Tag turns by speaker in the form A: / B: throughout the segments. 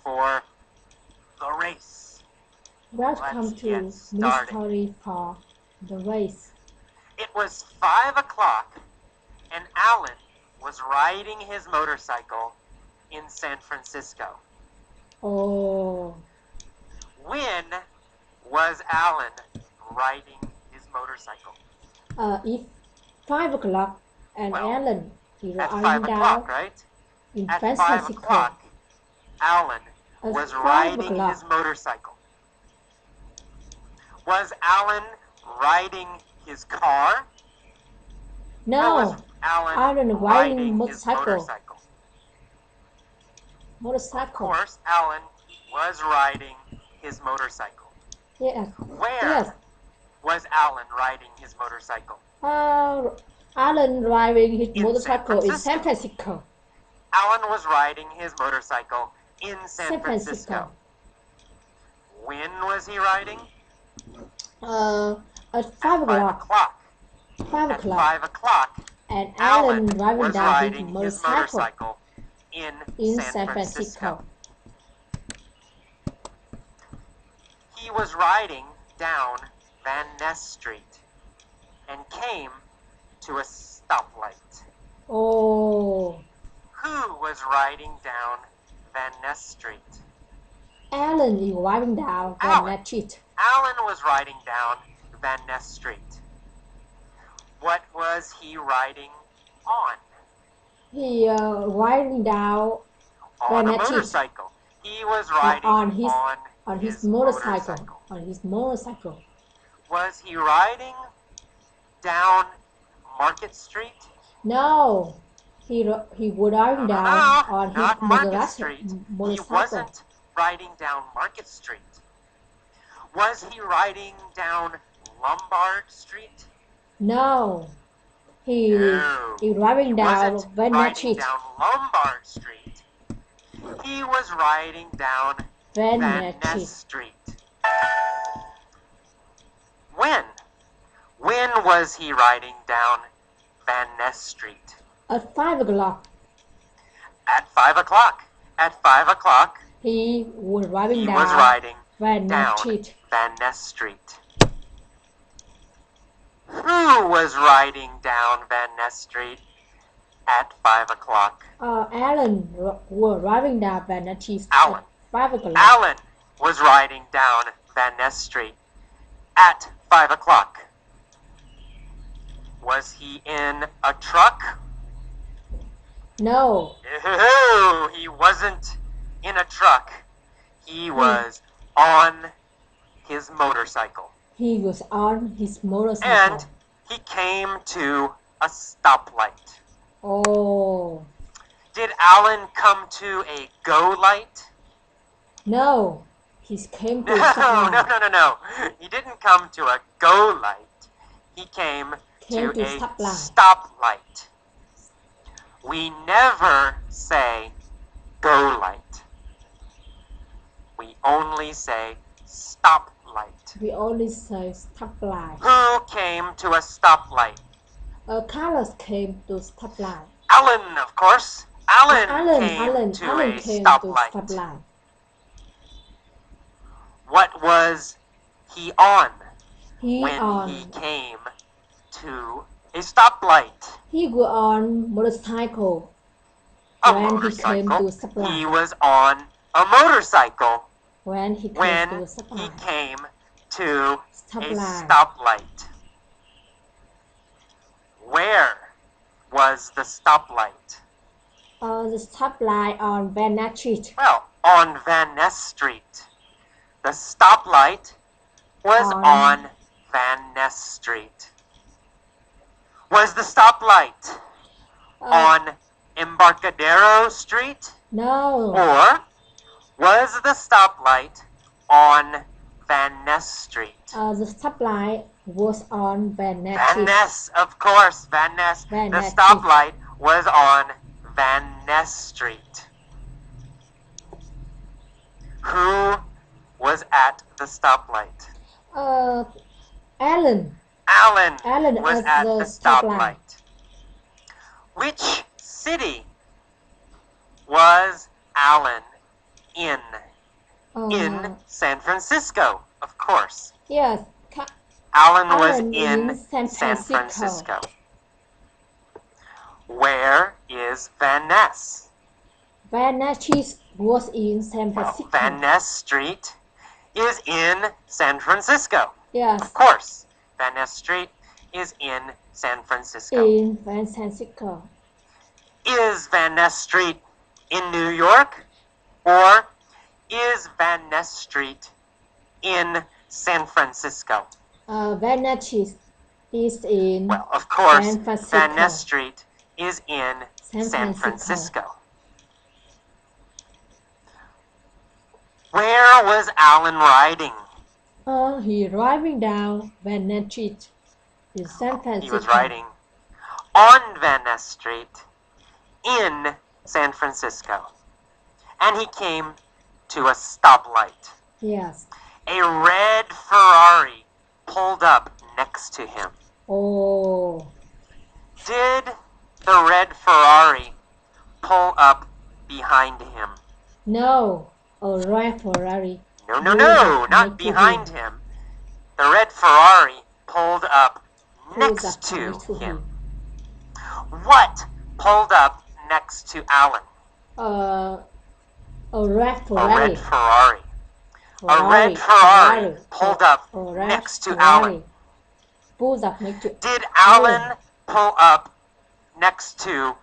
A: for the race.
B: Welcome
A: Let's
B: to
A: get started.
B: Mystery for the Race.
A: It was 5 o'clock, and Alan was riding his motorcycle in San Francisco.
B: Oh,
A: When was Alan riding his motorcycle?
B: it's 5 o'clock and
A: Well,
B: Alan is
A: At 5
B: lying
A: o'clock,
B: down
A: right?
B: in
A: At
B: San
A: 5
B: Francisco.
A: o'clock, Alan
B: At
A: was
B: 5
A: riding
B: o'clock.
A: his motorcycle. Was Alan riding his car? Or was
B: No,
A: Alan
B: Alan riding
A: his
B: motorcycle.
A: Of
B: Motorcycle.
A: course, Alan was riding his motorcycle.
B: Yes.
A: Where
B: Yes.
A: was Alan riding his motorcycle?
B: Alan driving his
A: In
B: motorcycle
A: San
B: in San Francisco.
A: Alan was riding his motorcycle in San
B: San
A: Francisco.
B: Francisco.
A: When was he riding?
B: At 5
A: At 5
B: o'clock.
A: o'clock.
B: 5
A: At
B: o'clock.
A: 5 o'clock,
B: And
A: Alan
B: Alan driving
A: was
B: down his
A: riding his
B: motorcycle
A: motorcycle in
B: in
A: San
B: San Francisco.
A: He was riding down Van Ness Street and came to a stoplight.
B: Oh,
A: Who was riding down Van Ness Street?
B: Alan is driving down Van
A: Alan.
B: Ness Street.
A: Alan was riding down Van Ness Street. What was he riding on?
B: He riding down
A: On
B: Van
A: a
B: Ness Street.
A: motorcycle. He was riding
B: on his
A: his
B: motorcycle. On his motorcycle.
A: Was he riding down Market Street?
B: No, he was driving down on his
A: not Market Street. He
B: motorcycle.
A: wasn't riding down Market Street. Was he riding down Lombard Street?
B: No, he
A: No.
B: is driving
A: He
B: down
A: wasn't
B: Van Ness
A: riding
B: Street.
A: down Lombard Street. He was riding down
B: Van
A: Van
B: Ness
A: Ness
B: Street.
A: Street. When? When was he riding down Van Ness Street?
B: At 5 o'clock,
A: At 5 o'clock. At 5 o'clock,
B: he was driving
A: he
B: down
A: was riding
B: Van
A: down
B: Ness Street.
A: Van Ness Street. Who was riding down Van Ness Street at 5 o'clock?
B: Alan was driving down Van Ness Street
A: Alan.
B: at 5 o'clock.
A: Alan was riding down Van Ness Street at 5 o'clock. Was he in a truck?
B: No,
A: No, he wasn't in a truck. He was on his motorcycle.
B: he was on his motorcycle.
A: And he came to a stoplight.
B: Oh,
A: Did Alan come to a go light?
B: no, he came to
A: No,
B: a stoplight.
A: no. He didn't come to a go light. He came
B: Came to
A: a
B: stoplight.
A: stoplight. We never say go light. We only say stoplight.
B: We only say stoplight.
A: Who came to a stoplight?
B: Carlos came to stoplight.
A: Alan, of course. Alan came
B: Alan
A: to a
B: came
A: stoplight.
B: to stoplight.
A: What was he on
B: He
A: when he came to a stoplight?
B: he was on motorcycle
A: A
B: when
A: motorcycle.
B: he came to stoplight.
A: He was on a motorcycle
B: When he came
A: when
B: to
A: he
B: stoplight.
A: came to a
B: Stoplight.
A: stoplight. Where was the stoplight?
B: The stoplight on Van Ness Street.
A: Well, on Van Ness Street. The stoplight was
B: On-
A: on Van Ness Street. Was the stoplight on Embarcadero Street?
B: No,
A: Or was the stoplight on Van Ness Street?
B: the stoplight was on Van Ness
A: Van
B: Street.
A: Ness, of course, Van Ness.
B: Van
A: The
B: Ness
A: stoplight was on Van Ness Street. Who was at the stoplight?
B: Alan.
A: Alan
B: Alan
A: was
B: at
A: at
B: the
A: the
B: stoplight.
A: stoplight. Which city was Alan in
B: Uh,
A: San Francisco, of course.
B: yes.
A: Alan was
B: Alan
A: in
B: San
A: San
B: Francisco.
A: Francisco. Where is Van Ness?
B: Van Ness was in San Francisco.
A: Van Ness Street is in San Francisco.
B: Yes.
A: Of course, Van Ness Street is in San Francisco.
B: In San Francisco.
A: Is Van Ness Street in New York? Or is Van Ness Street in San Francisco?
B: Van Ness is in
A: Well, of course,
B: San Francisco.
A: Van Ness Street is in San
B: Francisco.
A: Francisco. Where was Alan riding?
B: He driving down Van Ness Street in San Francisco.
A: He was riding on Van Ness Street in San Francisco. And he came to a stoplight.
B: Yes.
A: A red Ferrari pulled up next to him.
B: Oh.
A: Did the red Ferrari pull up behind him?
B: No. A red Ferrari.
A: No, not behind him. The red Ferrari pulled up next to him. What pulled up next to Alan?
B: A red
A: A
B: Ferrari.
A: red Ferrari. A red Ferrari pulled up next to Alan.
B: Pulled up next to
A: Did Alan pull up next to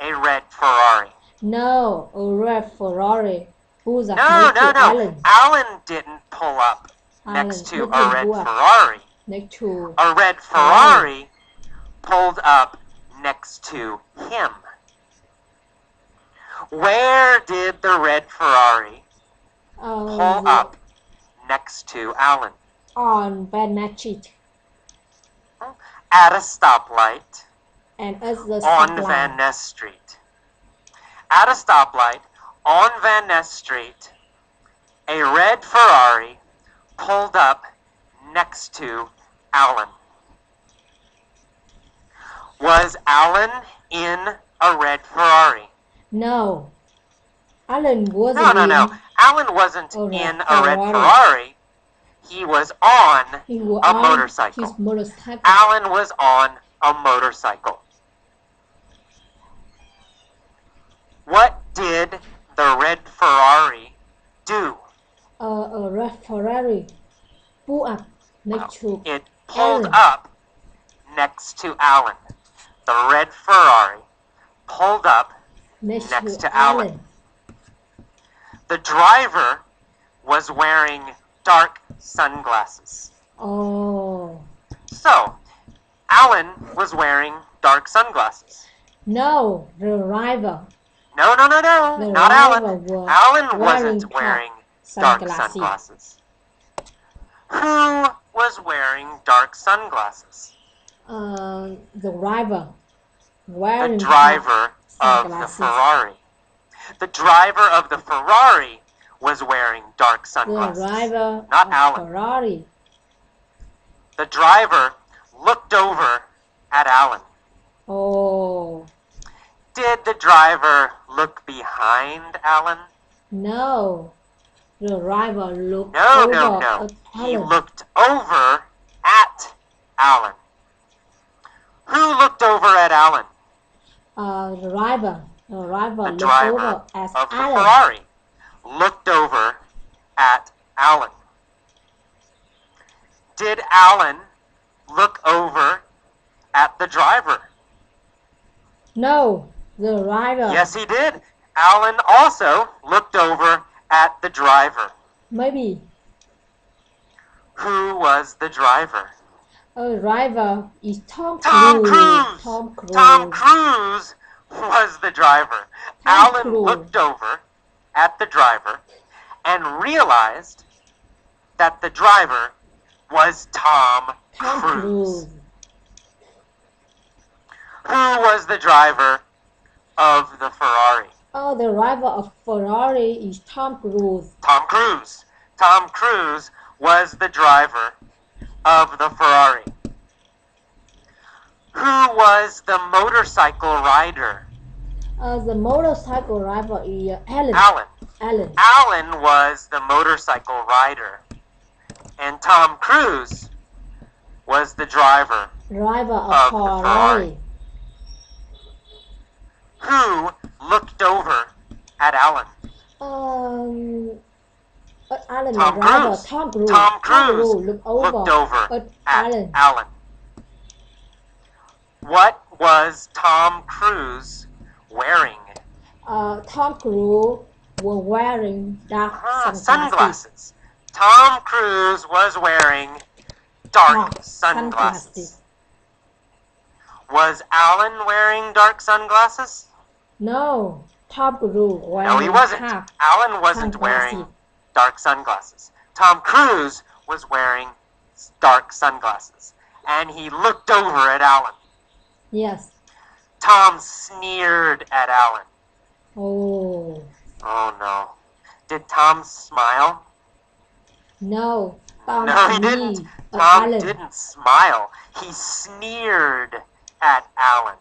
A: a red Ferrari?
B: No, a red Ferrari pulled up
A: No,
B: next to Alan.
A: Alan didn't pull up next to a red Ferrari.
B: Next to
A: A red Ferrari pulled up next to him. Where did the red Ferrari pull up next to Alan?
B: On Van Ness Street.
A: At a stoplight
B: And at the
A: on
B: stoplight.
A: Van Ness Street. At a stoplight on Van Ness Street, a red Ferrari pulled up next to Alan. Was Alan in a red Ferrari?
B: No. Alan wasn't
A: No. Alan wasn't
B: a red
A: in a red
B: Ferrari.
A: Ferrari. He was on
B: He was
A: a
B: on
A: motorcycle.
B: his motorcycle.
A: Alan was on a motorcycle. What did the red Ferrari do?
B: A red Ferrari pulled up next to
A: It pulled
B: Alan.
A: up next to Alan. The red Ferrari pulled up
B: next
A: next
B: to
A: to Alan.
B: Alan.
A: The driver was wearing dark sunglasses.
B: Oh.
A: So, Alan was wearing dark sunglasses.
B: No, the driver.
A: No,
B: The
A: not
B: driver
A: Alan.
B: was
A: Alan
B: wearing
A: wasn't wearing dark sunglasses. Who was wearing dark sunglasses?
B: The driver.
A: The
B: Wearing
A: driver of the
B: sunglasses.
A: Ferrari. The driver of the Ferrari was wearing dark
B: The
A: sunglasses.
B: driver
A: Not
B: of
A: Alan.
B: Ferrari.
A: The driver looked over at Alan.
B: Oh.
A: Did the driver look behind Alan?
B: No. The driver looked
A: No.
B: over at
A: He
B: Alan.
A: looked over at Alan. Who looked over at Alan?
B: The driver. The driver
A: The
B: looked
A: driver
B: over at
A: of the
B: Alan.
A: Ferrari looked over at Alan. Did Alan look over at the driver?
B: No. The driver.
A: Yes, he did. Alan also looked over at the driver.
B: Maybe.
A: Who was the driver?
B: A driver is Tom
A: Tom
B: Cruise.
A: Cruise.
B: Tom Cruise.
A: Tom Cruise was the driver.
B: Tom
A: Alan
B: Cruise.
A: looked over at the driver and realized that the driver was Tom
B: Tom
A: Cruise.
B: Cruise.
A: Who was the driver of the Ferrari?
B: Oh, the driver of Ferrari is Tom Cruise.
A: Tom Cruise. Tom Cruise was the driver of the Ferrari. Who was the motorcycle rider?
B: The motorcycle driver is Alan.
A: Alan.
B: Alan.
A: Alan was the motorcycle rider, and Tom Cruise was the driver.
B: Driver of
A: Of the
B: Ferrari.
A: Who looked over at Alan?
B: Alan
A: Tom
B: là driver.
A: Cruise.
B: Tom Cruise.
A: Tom Cruise
B: look over.
A: looked over
B: at
A: at
B: Alan.
A: Alan. What was Tom Cruise wearing?
B: Tom Cruise was wearing dark
A: Sunglasses. Tom Cruise was wearing dark sunglasses. Was Alan wearing dark sunglasses?
B: No, Tom Cruise wearing
A: No, he wasn't.
B: dark
A: Alan wasn't
B: sunglasses.
A: wearing dark sunglasses. Tom Cruise was wearing dark sunglasses. And he looked over at Alan.
B: Yes.
A: Tom sneered at Alan.
B: Oh,
A: Oh no. Did Tom smile?
B: no. Tom
A: No, he
B: sneezed
A: didn't.
B: at
A: Tom
B: Alan.
A: didn't smile. He sneered at Alan.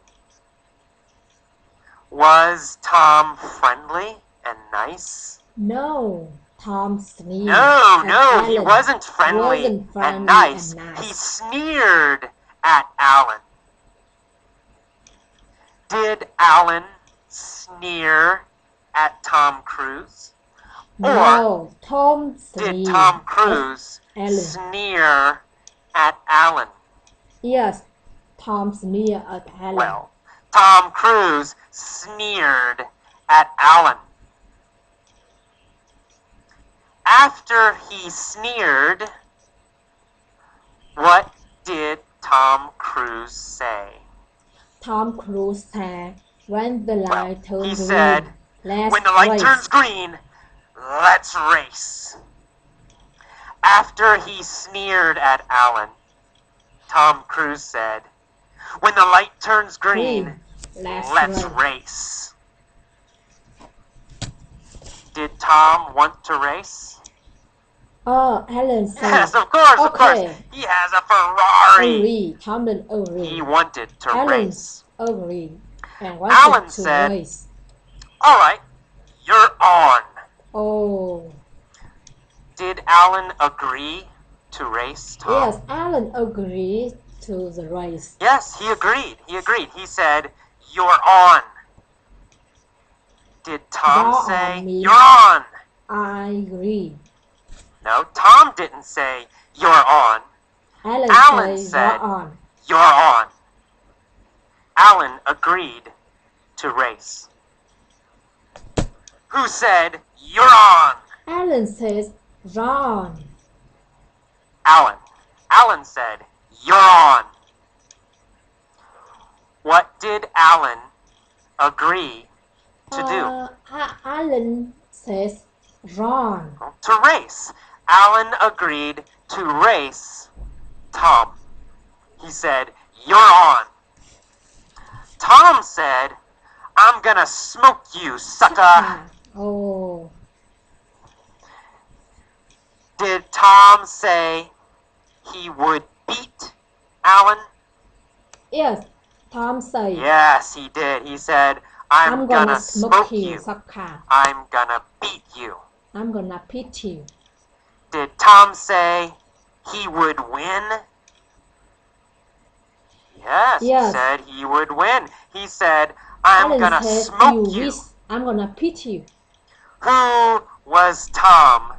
A: Was Tom friendly and nice?
B: No, Tom sneezed
A: No,
B: at
A: no, he
B: Alan.
A: wasn't friendly,
B: Wasn't friendly
A: and nice.
B: and nice.
A: He sneered at Alan. Did Alan sneer at Tom Cruise?
B: No, Tom
A: Did
B: sneezed
A: Tom
B: at
A: Cruise
B: Alan.
A: sneer at Alan?
B: Yes, Tom sneered at Alan.
A: Well, Tom Cruise sneered at Alan. After he sneered, what did Tom Cruise say?
B: Tom Cruise said, when the light turns
A: He
B: green,
A: said,
B: let's
A: when the light
B: race.
A: turns green, let's race. After he sneered at Alan, Tom Cruise said, when the light turns green,
B: Let's
A: let's
B: race.
A: race. Did Tom want to race?
B: Oh, Alan said,
A: Yes, of course, of course.
B: Okay.
A: He has a Ferrari.
B: agree. Tom didn't
A: He
B: agree.
A: wanted to
B: Alan
A: race.
B: agreed and wanted
A: Alan
B: to
A: said,
B: race.
A: All right, you're on.
B: Oh,
A: Did Alan agree to race, Tom?
B: yes, Alan agreed to the race.
A: Yes, he agreed. He agreed. He said, you're on. Did Tom
B: You're on
A: say,
B: means-
A: you're on?
B: I agree.
A: No, Tom didn't say, you're on.
B: Alan
A: said-
B: said, "You're on."
A: You're on. Alan agreed to race. Who said, you're on?
B: Alan says, run.
A: Alan. Alan said, you're on. What did Alan agree to do?
B: Alan says, run.
A: To race. Alan agreed to race Tom. He said, you're on. Tom said, I'm gonna smoke you, sucker.
B: Oh,
A: Did Tom say he would beat Alan?
B: yes. Tom said,
A: Yes, he did. He said, I'm gonna smoke
B: you,
A: you.
B: sucker.
A: I'm gonna beat you.
B: I'm gonna beat you.
A: Did Tom say he would win? Yes, he
B: Yes.
A: said he would win. He said, I'm
B: Alan
A: gonna
B: says,
A: smoke
B: you
A: you.
B: wish I'm gonna beat you.
A: Who was Tom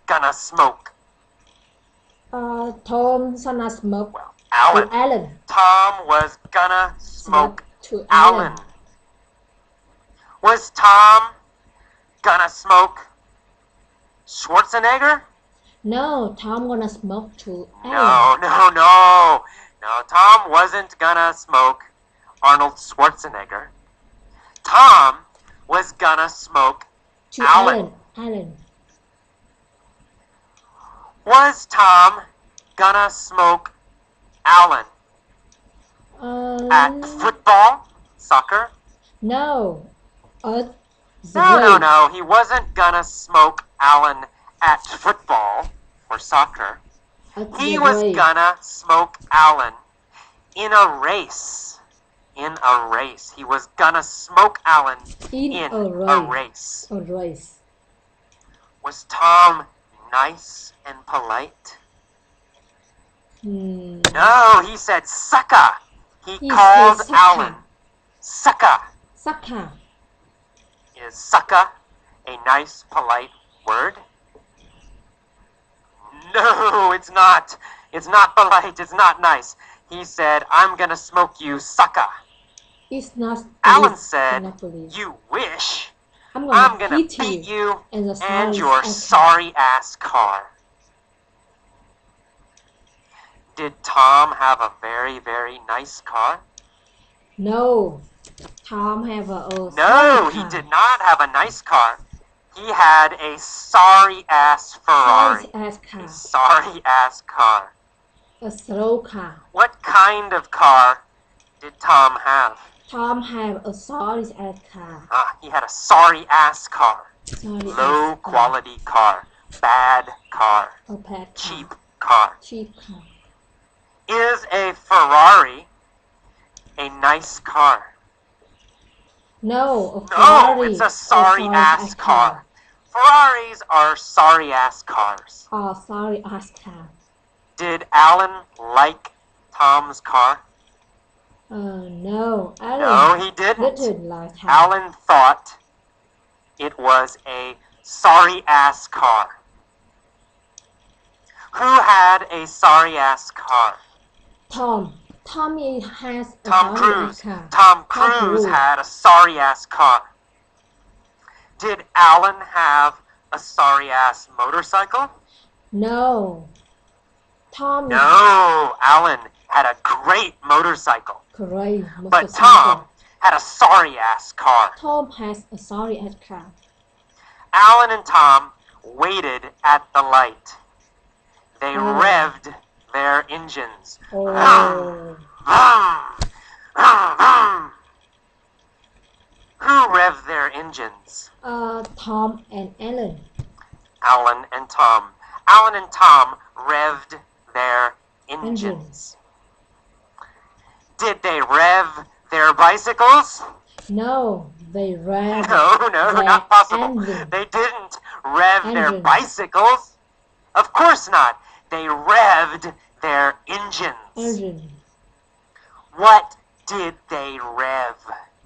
A: gonna smoke?
B: Tom's gonna smoke
A: Well,
B: to
A: Alan.
B: Alan.
A: Tom was gonna smoke
B: to
A: Alan. Was Tom gonna smoke Schwarzenegger?
B: No, Tom gonna smoke to Alan.
A: No. No, Tom wasn't gonna smoke Arnold Schwarzenegger. Tom was gonna smoke
B: To
A: Alan.
B: Alan.
A: Was Tom gonna smoke Alan at football, soccer?
B: No. At the
A: No. He wasn't gonna smoke Alan at football or soccer.
B: At
A: He
B: the
A: was
B: race.
A: gonna smoke Alan in a race. In a race. He was gonna smoke Alan
B: In
A: in
B: a race.
A: a race.
B: A race.
A: Was Tom nice and polite? No, he said sucker. He called
B: said
A: Alan. Sucker.
B: Sucker.
A: Is sucker a nice, polite word? No, it's not. It's not polite. It's not nice. He said, I'm gonna smoke you, sucker.
B: It's not
A: Alan
B: police,
A: said,
B: not police.
A: you wish.
B: I'm
A: I'm
B: gonna
A: gonna
B: beat
A: beat
B: you
A: you
B: and
A: and your sorry-ass car. Did Tom have a very, very nice car?
B: No, Tom have a
A: No,
B: sorry
A: he
B: car.
A: did not have a nice car. He had a sorry-ass Ferrari.
B: Sorry-ass car.
A: A sorry-ass car.
B: A slow car.
A: What kind of car did Tom have?
B: Tom have a sorry-ass car.
A: He had a sorry-ass car.
B: Sorry-ass
A: Low
B: car.
A: quality car. Bad car.
B: A bad car.
A: Cheap car.
B: Cheap car.
A: Is a Ferrari a nice car?
B: No, a
A: No,
B: Ferrari.
A: it's a sorry-ass car. Ferraris are sorry-ass cars.
B: Oh, sorry-ass car.
A: Did Alan like Tom's car?
B: No, Alan
A: No, he didn't.
B: didn't like Tom.
A: Alan thought it was a sorry-ass car. Who had a sorry-ass car?
B: Tom. Tommy has a
A: Tom
B: sorry-ass
A: Cruise.
B: car.
A: Tom Cruise had a sorry-ass car. Did Alan have a sorry-ass motorcycle?
B: No. Tom
A: No, Alan had a great motorcycle.
B: great
A: But
B: motorcycle.
A: Tom had a sorry-ass car.
B: Tom has a sorry-ass car.
A: Alan and Tom waited at the light. They revved their engines.
B: Oh.
A: Vroom, vroom, vroom. Who revved their engines?
B: Tom and Alan.
A: Alan and Tom. Alan and Tom revved their engines. Did they rev their bicycles?
B: No, they rev
A: No,
B: their
A: not possible.
B: engine.
A: They didn't rev their
B: Engine.
A: bicycles. Of course not. They revved their engines.
B: Engine.
A: What did they rev?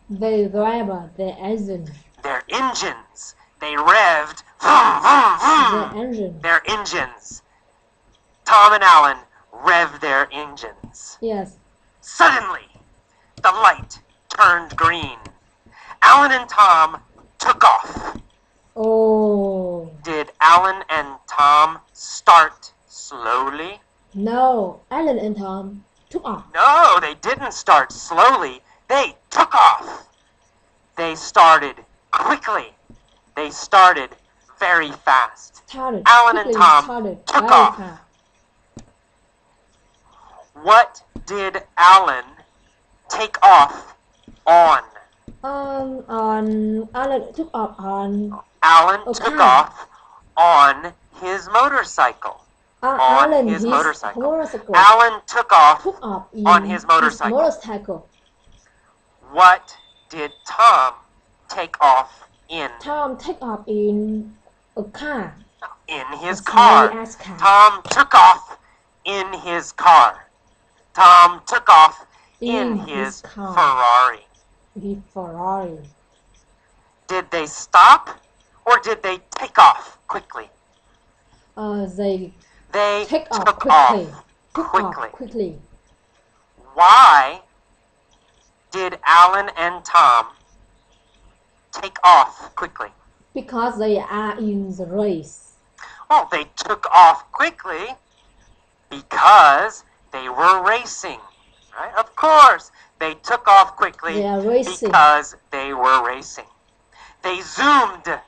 B: They rev their engine.
A: Their engines. They revved vroom, vroom,
B: Their
A: vroom,
B: engine.
A: their engines. Tom and Alan revved their engines.
B: Yes.
A: Suddenly, the light turned green. Alan and Tom took off.
B: Oh.
A: Did Alan and Tom start slowly?
B: No, Alan and Tom took off.
A: No, they didn't start slowly. They took off. They started quickly. They started very fast.
B: Started.
A: Alan and
B: quickly
A: Tom
B: started
A: took
B: very
A: off.
B: fast.
A: What did Alan take off on?
B: Alan took off on.
A: Alan
B: Okay.
A: took off on his motorcycle.
B: Alan
A: his
B: his
A: motorcycle.
B: motorcycle.
A: Alan took off.
B: Took off in
A: on his motorcycle.
B: motorcycle.
A: What did Tom take off in?
B: Tom take off in a car.
A: In his
B: A
A: car.
B: sorry-ass car.
A: Tom took off in his car. Tom took off in
B: In
A: his
B: his car.
A: Ferrari.
B: The Ferrari.
A: Did they stop or did they take off quickly?
B: They
A: They
B: take off
A: took
B: quickly.
A: off
B: Took
A: quickly.
B: off quickly.
A: Why did Alan and Tom take off quickly?
B: Because they are in the race.
A: Well, they took off quickly because they were racing. Right? Of course, they took off quickly
B: They are racing.
A: because they were racing. They zoomed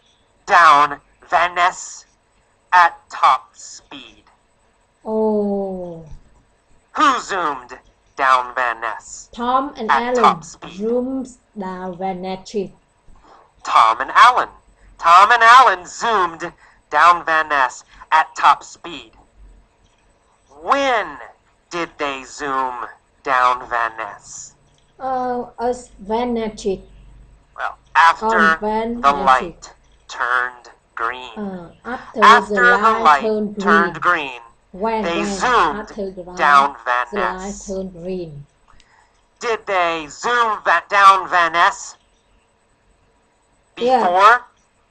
A: down Van Ness at top speed.
B: Oh.
A: Who zoomed down Van Ness?
B: Tom and
A: At
B: Alan
A: top speed.
B: zooms down Van Ness Street.
A: Tom and Alan. Tom and Alan zoomed down Van Ness at top speed. When did they zoom down Van Ness?
B: Van Ness Street.
A: Well, after
B: Van
A: the
B: Ness
A: light turned green.
B: After
A: After
B: the
A: the
B: light
A: light
B: turned green.
A: green,
B: When
A: they
B: when
A: zoomed
B: after the light,
A: down Van
B: the light
A: Ness.
B: turned green.
A: Did they zoom down Van Ness
B: Yeah.
A: before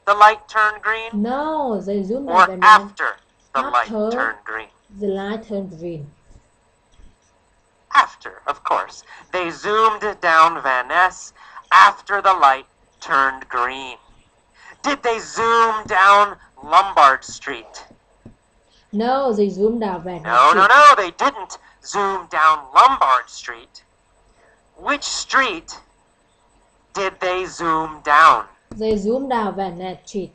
A: the light turned green,
B: No, they zoomed
A: or
B: down Van Ness
A: after the light
B: after
A: turned green?
B: the light turned green.
A: After, of course. They zoomed down Van Ness after the light turned green. Did they zoom down Lombard Street?
B: No, they zoomed down Van Ness.
A: No, they didn't zoom down Lombard Street. Which street did they zoom down?
B: They zoomed down Van Ness Street.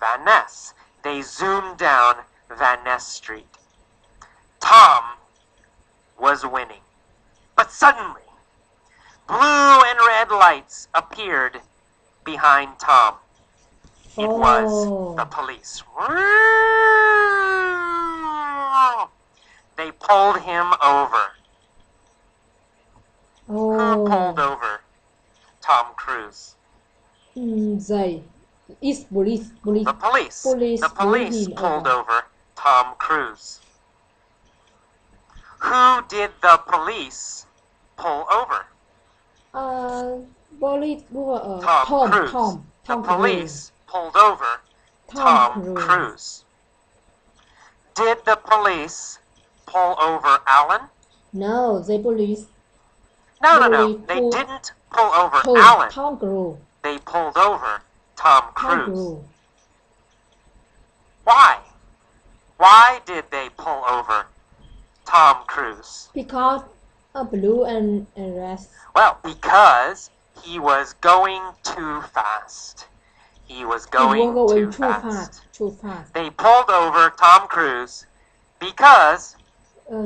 A: Van Ness. They zoomed down Van Ness Street. Tom was winning. But suddenly, blue and red lights appeared behind Tom. It was the police. They pulled him over. Who pulled over Tom Cruise?
B: They. It's police.
A: The police. The police pulled over Tom Cruise. Who did the police pull over?
B: Police.
A: Tom Cruise. The police pulled over Tom Cruise. Did the police pull over Alan?
B: No, the police.
A: No. They didn't pull over Alan.
B: Tom Cruise.
A: They pulled over Tom
B: Tom
A: Cruise.
B: Cruise.
A: Why? Why did they pull over Tom Cruise?
B: Because blue and red.
A: Well, because he was going too fast. He was going too fast.
B: Too fast.
A: They pulled over Tom Cruise because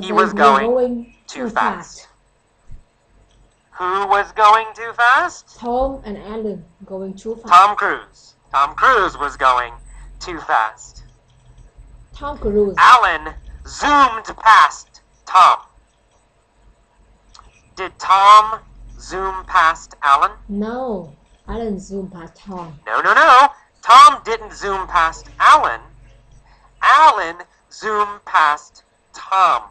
A: he was going too fast. Who was going too fast?
B: Tom and Alan going too fast.
A: Tom Cruise. Tom Cruise was going too fast.
B: Tom Cruise.
A: Alan zoomed past Tom. Did Tom zoom past Alan?
B: No, Alan zoomed past Tom.
A: No. Tom didn't zoom past Alan. Alan zoomed past Tom.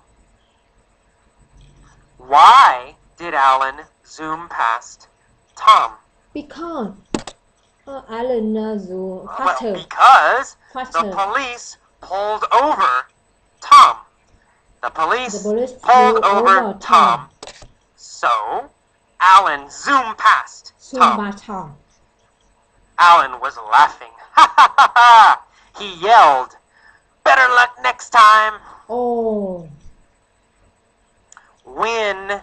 A: Why did Alan zoom past Tom?
B: Because Alan zoomed
A: Well,
B: faster.
A: because
B: Faster.
A: the police pulled over Tom. The police pulled over Tom. So, Alan zoomed past Tom.
B: Past Tom.
A: Alan was laughing. Ha ha ha ha! He yelled, "Better luck next time!"
B: Oh,
A: When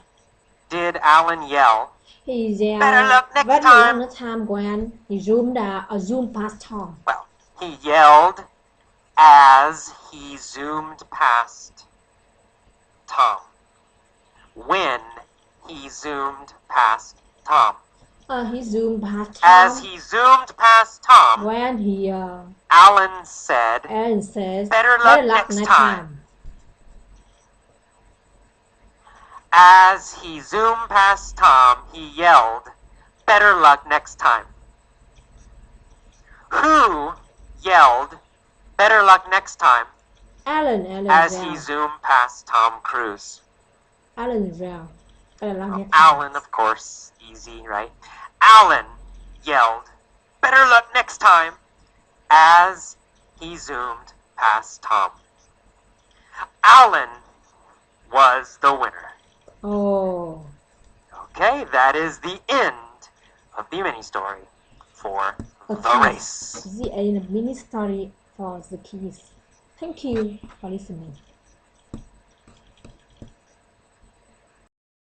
A: did Alan yell?
B: he yelled.
A: Better luck next
B: Better
A: time.
B: luck next time when he zoomed past Tom.
A: Well, he yelled as he zoomed past Tom. When he zoomed past Tom.
B: He zoomed past Tom.
A: As he zoomed past Tom,
B: When he
A: Alan said,
B: Alan says,
A: "Better luck next time." As he zoomed past Tom, he yelled, "Better luck next time." Who yelled, "Better luck next time,"
B: Alan
A: as he
B: yelled.
A: zoomed past Tom Cruise?
B: Alan yelled. Better luck next
A: Alan,
B: time.
A: of course. Easy, right? Alan yelled, "Better luck next time," as he zoomed past Tom. Alan was the winner.
B: Oh.
A: Okay, that is the end of the mini story for the race.
B: The end of mini story for the kids. Thank you for listening.